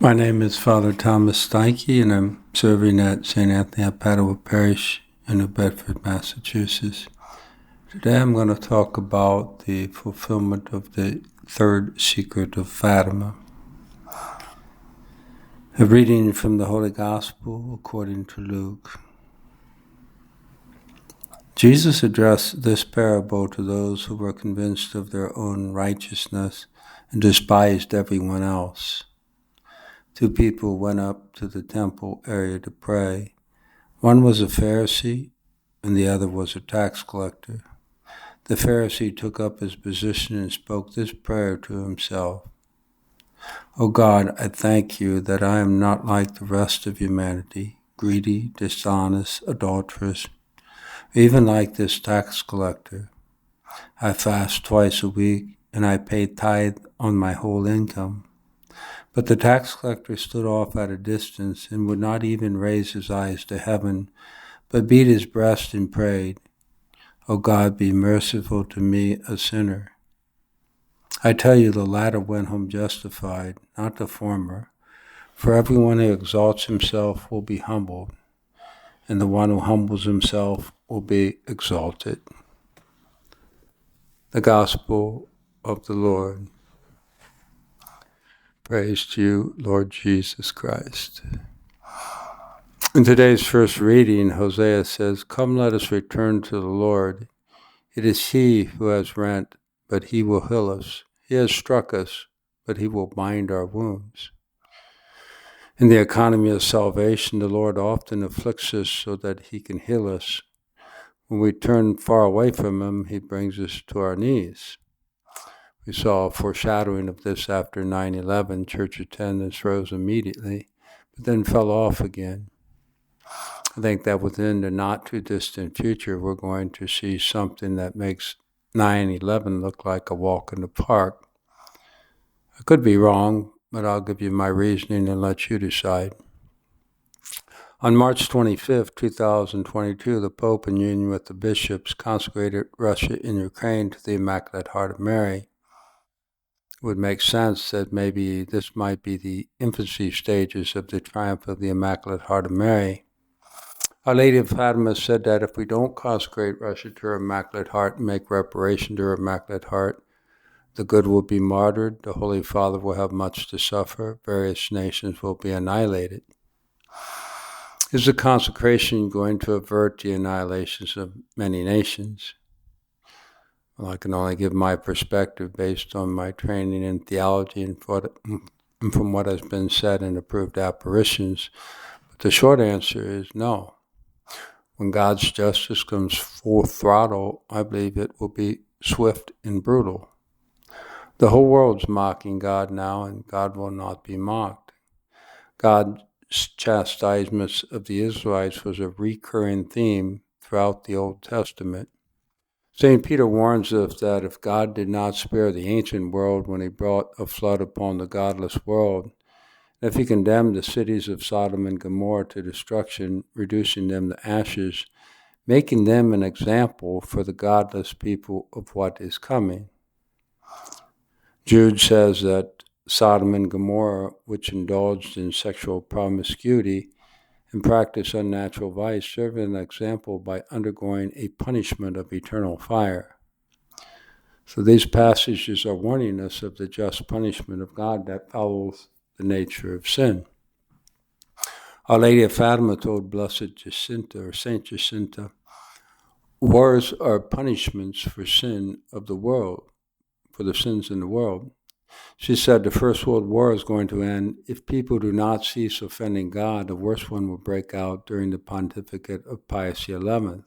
My name is Father Thomas Steinke, and I'm serving at St. Anthony of Padua Parish in New Bedford, Massachusetts. Today I'm going to talk about the fulfillment of the third secret of Fatima. A reading from the Holy Gospel according to Luke. Jesus addressed this parable to those who were convinced of their own righteousness and despised everyone else. Two people went up to the temple area to pray. One was a Pharisee, and the other was a tax collector. The Pharisee took up his position and spoke this prayer to himself. "O God, I thank you that I am not like the rest of humanity, greedy, dishonest, adulterous, or even like this tax collector. I fast twice a week, and I pay tithe on my whole income." But the tax collector stood off at a distance and would not even raise his eyes to heaven, but beat his breast and prayed, "O God, be merciful to me, a sinner." I tell you, the latter went home justified, not the former. For everyone who exalts himself will be humbled, and the one who humbles himself will be exalted. The Gospel of the Lord. Praise to you, Lord Jesus Christ. In today's first reading, Hosea says, "Come, let us return to the Lord. It is He who has rent, but He will heal us. He has struck us, but He will bind our wounds." In the economy of salvation, the Lord often afflicts us so that He can heal us. When we turn far away from Him, He brings us to our knees. We saw a foreshadowing of this after 9/11. Church attendance rose immediately, but then fell off again. I think that within the not-too-distant future, we're going to see something that makes 9/11 look like a walk in the park. I could be wrong, but I'll give you my reasoning and let you decide. On March 25, 2022, the Pope, in union with the bishops, consecrated Russia and Ukraine to the Immaculate Heart of Mary. It would make sense that maybe this might be the infancy stages of the triumph of the Immaculate Heart of Mary. Our Lady of Fatima said that if we don't consecrate Russia to her Immaculate Heart and make reparation to her Immaculate Heart, the good will be martyred, the Holy Father will have much to suffer, various nations will be annihilated. Is the consecration going to avert the annihilations of many nations? Well, I can only give my perspective based on my training in theology and from what has been said in approved apparitions. But the short answer is no. When God's justice comes full throttle, I believe it will be swift and brutal. The whole world's mocking God now, and God will not be mocked. God's chastisements of the Israelites was a recurring theme throughout the Old Testament. St. Peter warns us that if God did not spare the ancient world when He brought a flood upon the godless world, and if He condemned the cities of Sodom and Gomorrah to destruction, reducing them to ashes, making them an example for the godless people of what is coming. Jude says that Sodom and Gomorrah, which indulged in sexual promiscuity and practiced unnatural vice, served an example by undergoing a punishment of eternal fire. So these passages are warning us of the just punishment of God that follows the nature of sin. Our Lady of Fatima told Blessed Jacinta, or Saint Jacinta, "Wars are punishments for sin of the world, for the sins in the world." She said the First World War is going to end. If people do not cease offending God, the worst one will break out during the pontificate of Pius XI.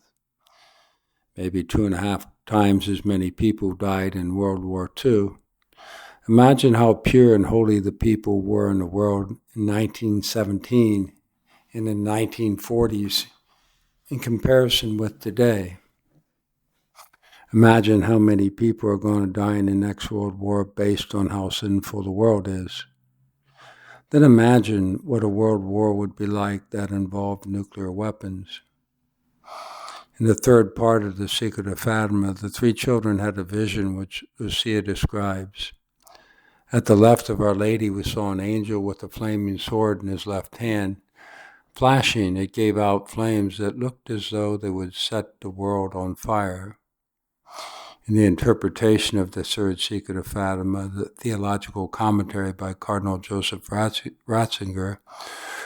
Maybe 2.5 times as many people died in World War II. Imagine how pure and holy the people were in the world in 1917 and in the 1940s in comparison with today. Imagine how many people are going to die in the next World War based on how sinful the world is. Then imagine what a world war would be like that involved nuclear weapons. In the third part of the Secret of Fatima, the three children had a vision which Lucia describes. At the left of Our Lady, we saw an angel with a flaming sword in his left hand. Flashing, it gave out flames that looked as though they would set the world on fire. In the interpretation of the third secret of Fatima, the theological commentary by Cardinal Joseph Ratzinger,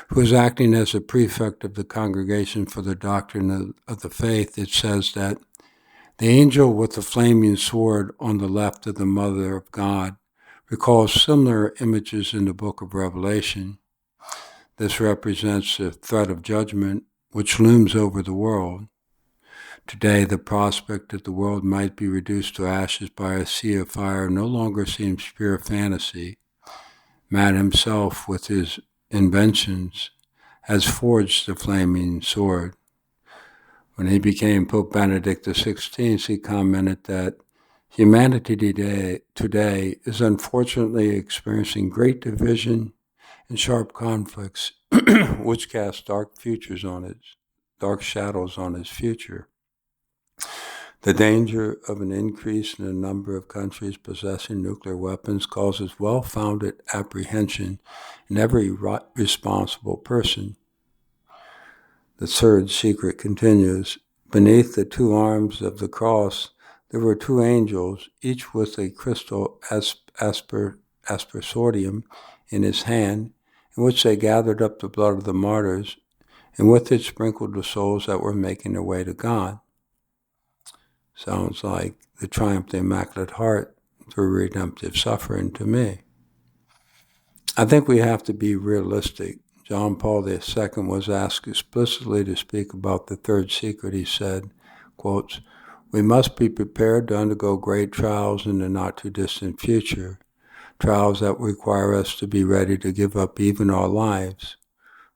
who is acting as a prefect of the Congregation for the Doctrine of the Faith, it says that the angel with the flaming sword on the left of the Mother of God recalls similar images in the book of Revelation. This represents the threat of judgment which looms over the world. Today, the prospect that the world might be reduced to ashes by a sea of fire no longer seems pure fantasy. Man himself, with his inventions, has forged the flaming sword. When he became Pope Benedict XVI, he commented that humanity today is unfortunately experiencing great division and sharp conflicts, which cast dark shadows on its future. The danger of an increase in the number of countries possessing nuclear weapons causes well-founded apprehension in every responsible person. The third secret continues. Beneath the two arms of the cross, there were two angels, each with a crystal aspersordium in his hand, in which they gathered up the blood of the martyrs, and with it sprinkled the souls that were making their way to God. Sounds like the triumph of the Immaculate Heart through redemptive suffering to me. I think we have to be realistic. John Paul II was asked explicitly to speak about the third secret. He said, quotes, "We must be prepared to undergo great trials in the not-too-distant future, trials that require us to be ready to give up even our lives.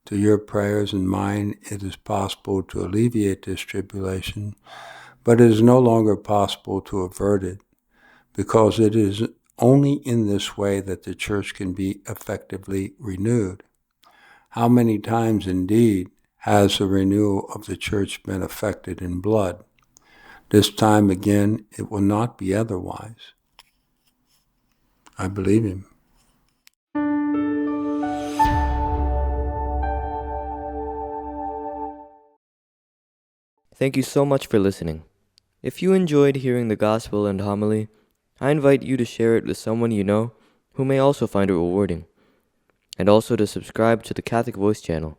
Through your prayers and mine, it is possible to alleviate this tribulation, but it is no longer possible to avert it, because it is only in this way that the Church can be effectively renewed. How many times, indeed, has the renewal of the Church been effected in blood? This time again, it will not be otherwise." I believe him. Thank you so much for listening. If you enjoyed hearing the gospel and homily, I invite you to share it with someone you know who may also find it rewarding, and also to subscribe to the Catholic Voice channel.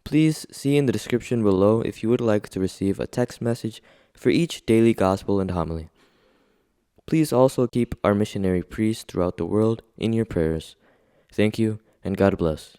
Please see in the description below if you would like to receive a text message for each daily gospel and homily. Please also keep our missionary priests throughout the world in your prayers. Thank you, and God bless.